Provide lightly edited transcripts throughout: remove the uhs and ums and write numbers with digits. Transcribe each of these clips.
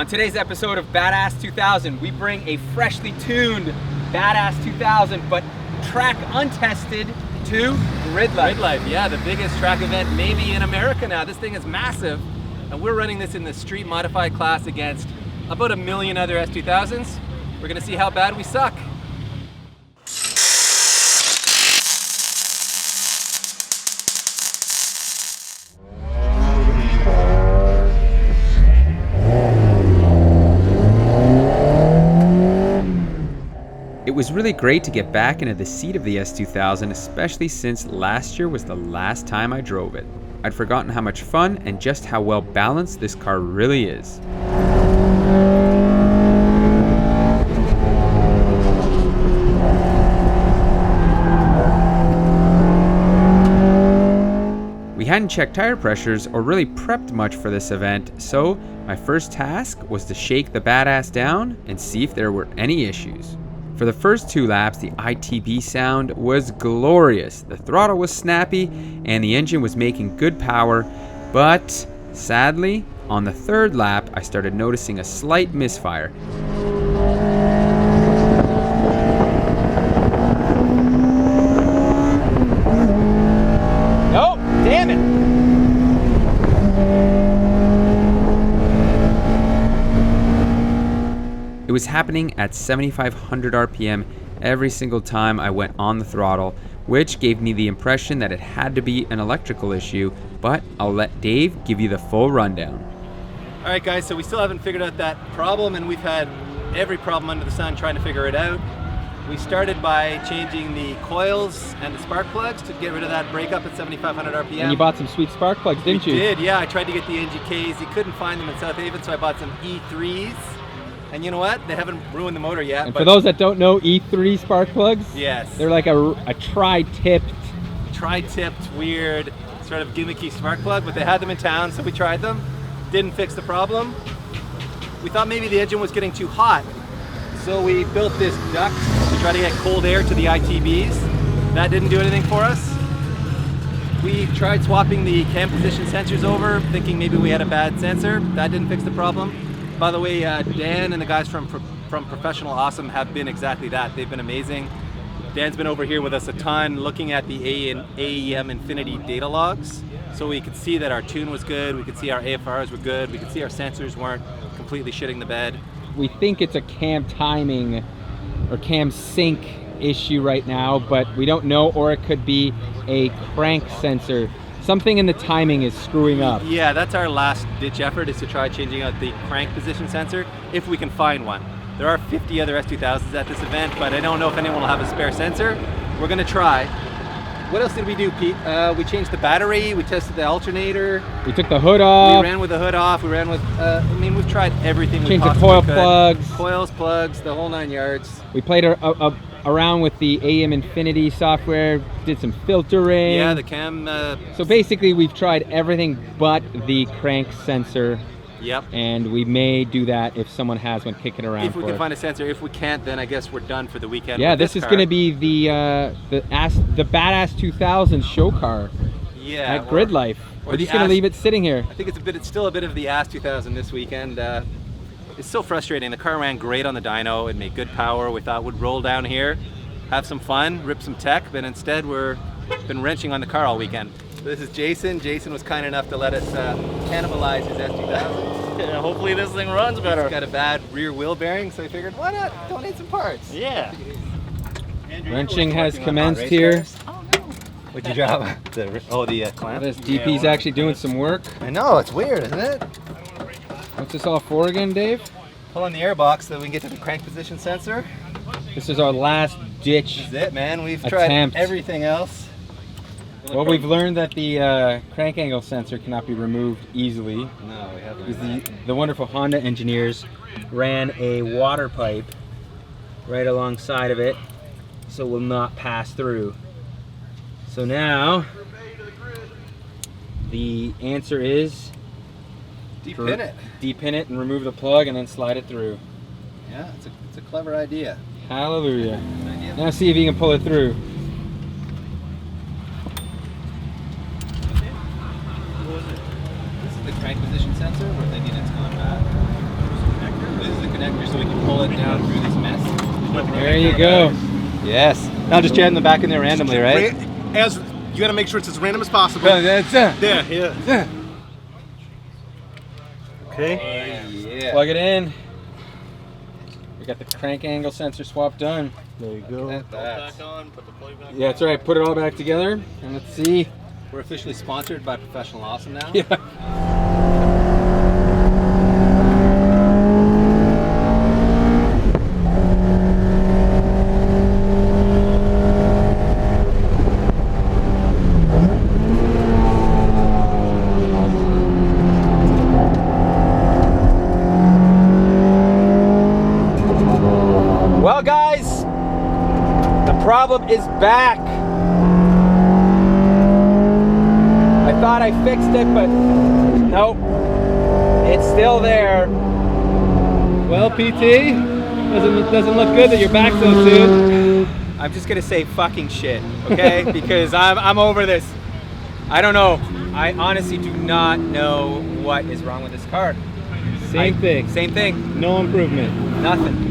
On today's episode of BADASS2000, we bring a freshly tuned BADASS2000, but track untested to Gridlife. Gridlife, yeah, the biggest track event maybe in America now. This thing is massive, and we're running this in the street modified class against about 1 million other S2000s. We're gonna see how bad we suck. It was really great to get back into the seat of the S2000, especially since last year was the last time I drove it. I'd forgotten how much fun and just how well balanced this car really is. We hadn't checked tire pressures or really prepped much for this event, so my first task was to shake the BADASS down and see if there were any issues. For the first 2 laps, the ITB sound was glorious. The throttle was snappy and the engine was making good power, but sadly, on the 3rd lap, I started noticing a slight misfire. Oh, damn it! It was happening at 7,500 RPM every single time I went on the throttle, which gave me the impression that it had to be an electrical issue, but I'll let Dave give you the full rundown. All right, guys, so we still haven't figured out that problem, and we've had every problem under the sun trying to figure it out. We started by changing the coils and the spark plugs to get rid of that breakup at 7,500 RPM. And you bought some sweet spark plugs, didn't you? We did, yeah. I tried to get the NGKs. You couldn't find them in South Haven, so I bought some E3s. And you know what? They haven't ruined the motor yet. And for those that don't know, E3 spark plugs? Yes. They're like a tri-tipped, weird, sort of gimmicky spark plug, but they had them in town, so we tried them. Didn't fix the problem. We thought maybe the engine was getting too hot, so we built this duct to try to get cold air to the ITBs. That didn't do anything for us. We tried swapping the cam position sensors over, thinking maybe we had a bad sensor. That didn't fix the problem. By the way, Dan and the guys from Professional Awesome have been exactly that. They've been amazing. Dan's been over here with us a ton, looking at the AEM Infinity data logs. So we could see that our tune was good, we could see our AFRs were good, we could see our sensors weren't completely shitting the bed. We think it's a cam timing or cam sync issue right now, but we don't know, or it could be a crank sensor. Something in the timing is screwing up. Yeah, that's our last ditch effort, is to try changing out the crank position sensor, if we can find one. There are 50 other S2000s at this event, but I don't know if anyone will have a spare sensor. We're gonna try. What else did we do, Pete? We changed the battery, we tested the alternator. We took the hood off. We ran with the hood off, we ran with, we've tried everything we possibly could. Changed the coil plugs. Coils, plugs, the whole 9 yards. We played around with the AEM Infinity software, did some filtering. Yeah, the cam. So basically we've tried everything but the crank sensor. Yep. And we may do that if someone has one kicking around. If we can find a sensor. If we can't, then I guess we're done for the weekend. Yeah, this is going to be the BADASS2000 show car. Yeah. At Gridlife. We're just going to leave it sitting here. I think it's still a bit of the AS2000 this weekend. It's so frustrating. The car ran great on the dyno. It made good power. We thought we'd roll down here, have some fun, rip some tech, but instead we've been wrenching on the car all weekend. This is Jason. Jason was kind enough to let us cannibalize his S2000. Yeah, hopefully this thing runs better. It's got a bad rear wheel bearing, so I figured, why not donate some parts? Yeah. Andrew, wrenching has commenced here. Oh, no. What'd you drop? The clamp? This DP's actually doing some work. I know, it's weird, isn't it? What's this all for again, Dave? Pull on the air box so we can get to the crank position sensor. This is our last ditch. This is it, man. We've attempt. tried everything else. Well, we've learned that the crank angle sensor cannot be removed easily. No, we haven't. The wonderful Honda engineers ran a water pipe right alongside of it, so it will not pass through. So now, the answer is Depin it. Depin it and remove the plug and then slide it through. Yeah, it's a clever idea. Hallelujah. Now see if you can pull it through. This is the crank position sensor. We're thinking it's gone bad. connector so we can pull it down through this mess. There you go. Yes. Now just jam them back in there randomly, right? As you got to make sure it's as random as possible. That's it. Yeah. Okay. Yeah. Plug it in. We got the crank angle sensor swap done. There you go. Back on, put the plug back Yeah, that's right. Put it all back together, and let's see. We're officially sponsored by Professional Awesome now. Yeah. Well, guys, the problem is back. I thought I fixed it, but nope, it's still there. Well, PT, doesn't look good that you're back so soon. I'm just gonna say fucking shit, okay? Because I'm over this. I don't know. I honestly do not know what is wrong with this car. Same thing. Same thing. No improvement. Nothing.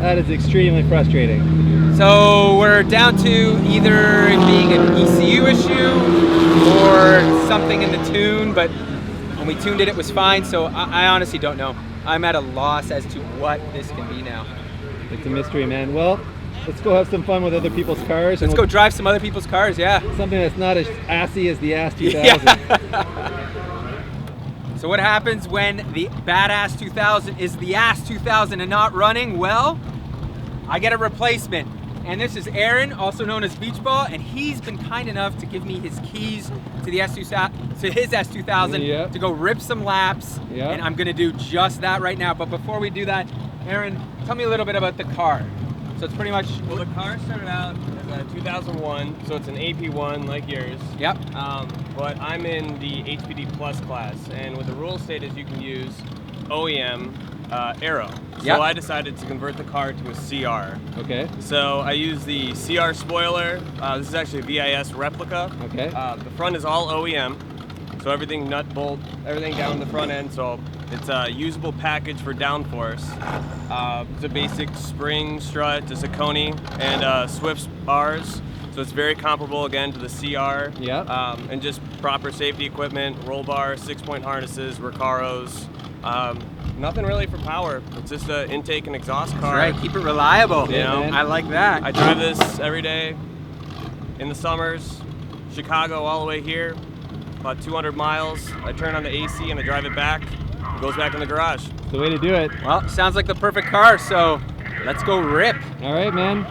That is extremely frustrating. So we're down to either it being an ECU issue or something in the tune, but when we tuned it, it was fine. So I honestly don't know. I'm at a loss as to what this can be now. It's a mystery, man. Well, let's go have some fun with other people's cars. Let's go drive some other people's cars, yeah. Something that's not as assy as the S2000. Yeah. So what happens when the BADASS2000 is the AS2000 and not running? Well, I get a replacement. And this is Aaron, also known as Beach Ball, and he's been kind enough to give me his keys to the his S2000 to go rip some laps. Yeah. And I'm gonna do just that right now. But before we do that, Aaron, tell me a little bit about the car. So it's pretty much... Well, the car started out as a 2001, so it's an AP1 like yours. Yep. But I'm in the HPD Plus class, and what the rule state is you can use OEM Aero. So Yep. I decided to convert the car to a CR. Okay. So I use the CR spoiler. This is actually a VIS replica. Okay. The front is all OEM, so everything nut bolt, everything down the front end. So it's a usable package for downforce. It's a basic spring strut, a Saucony, and Swift's bars. So it's very comparable again to the CR. Yeah. And just proper safety equipment, roll bar, 6-point harnesses, Recaros. Nothing really for power. It's just an intake and exhaust car. Right, keep it reliable. You know, I like that. I drive this every day in the summers, Chicago all the way here, about 200 miles. I turn on the AC and I drive it back. It goes back in the garage. It's the way to do it. Well, sounds like the perfect car, so let's go rip. All right, man.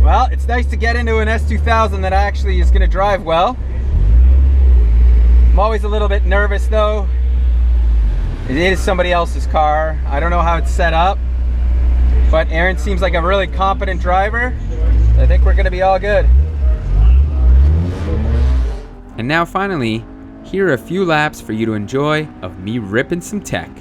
Well, it's nice to get into an S2000 that actually is going to drive well. I'm always a little bit nervous though. It is somebody else's car. I don't know how it's set up, but Aaron seems like a really competent driver. I think we're going to be all good. And now finally, here are a few laps for you to enjoy of me ripping some tech.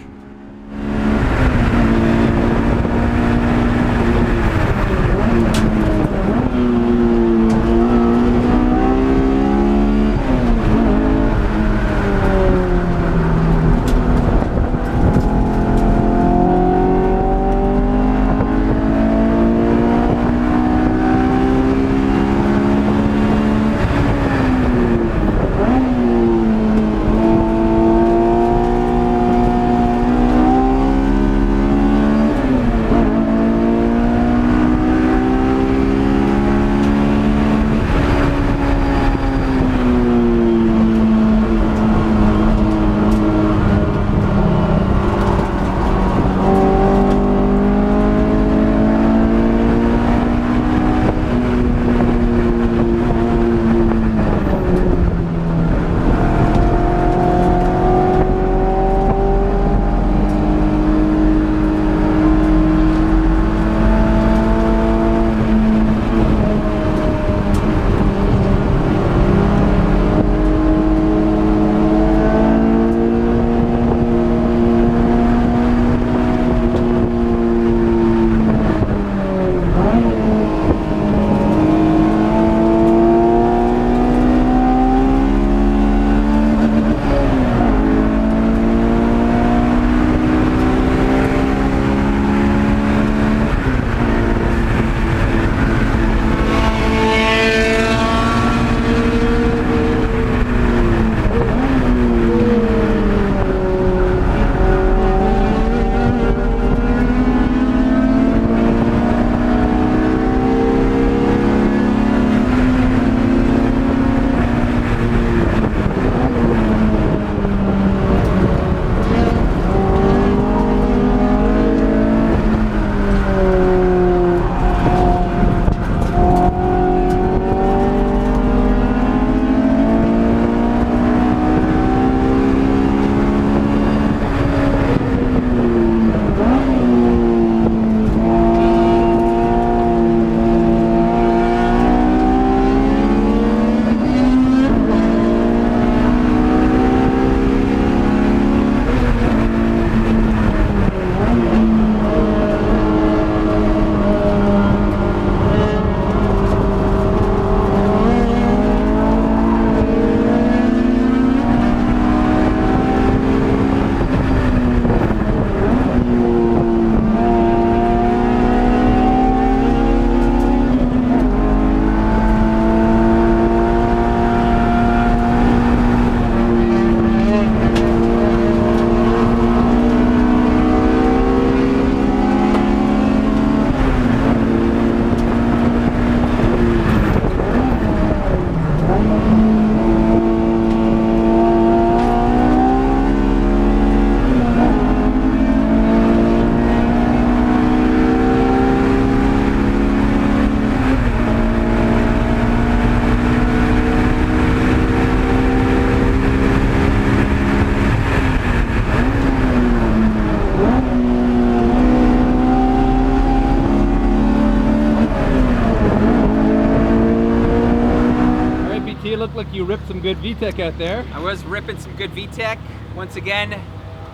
looked like you ripped some good VTEC out there. I was ripping some good VTEC. Once again,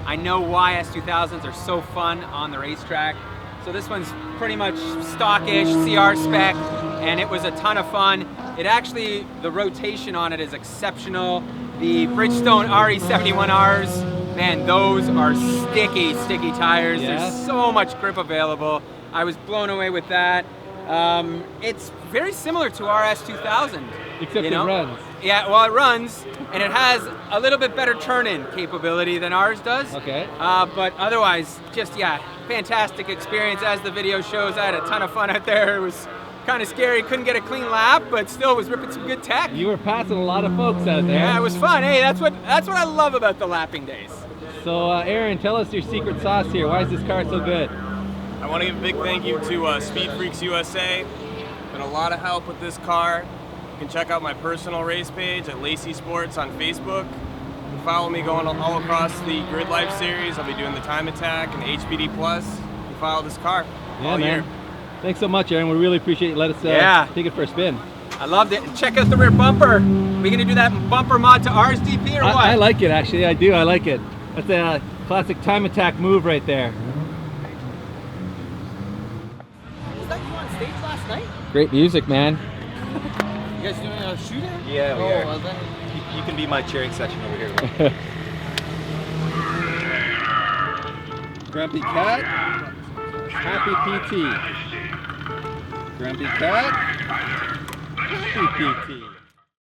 I know why S2000s are so fun on the racetrack. So this one's pretty much stockish, CR spec, and it was a ton of fun. It actually, the rotation on it is exceptional. The Bridgestone RE71Rs, man, those are sticky tires. Yeah. There's so much grip available. I was blown away with that. It's very similar to our S2000. Except you know? it runs. Yeah, well, it runs, and it has a little bit better turn-in capability than ours does. Okay. But otherwise, just, yeah, fantastic experience. As the video shows, I had a ton of fun out there. It was kind of scary, couldn't get a clean lap, but still was ripping some good tech. You were passing a lot of folks out there. Yeah, it was fun. Hey, that's what I love about the lapping days. So, Aaron, tell us your secret sauce here. Why is this car so good? I want to give a big thank you to Speed Freaks USA. Been a lot of help with this car. You can check out my personal race page at Lacey Sports on Facebook. You can follow me going all across the Gridlife series. I'll be doing the Time Attack and HPD Plus. You can follow this car all year. Thanks so much, Aaron. We really appreciate you. Let us take it for a spin. I loved it. And check out the rear bumper. Are we gonna do that bumper mod to ours, DP, or what? I like it, actually. I do. I like it. That's a classic Time Attack move right there. Was that you on stage last night? Great music, man. You guys doing a shooting? Yeah, we are. Well then. You can be my cheering section over here. Grumpy Cat, Happy PT. Grumpy Cat, Happy PT.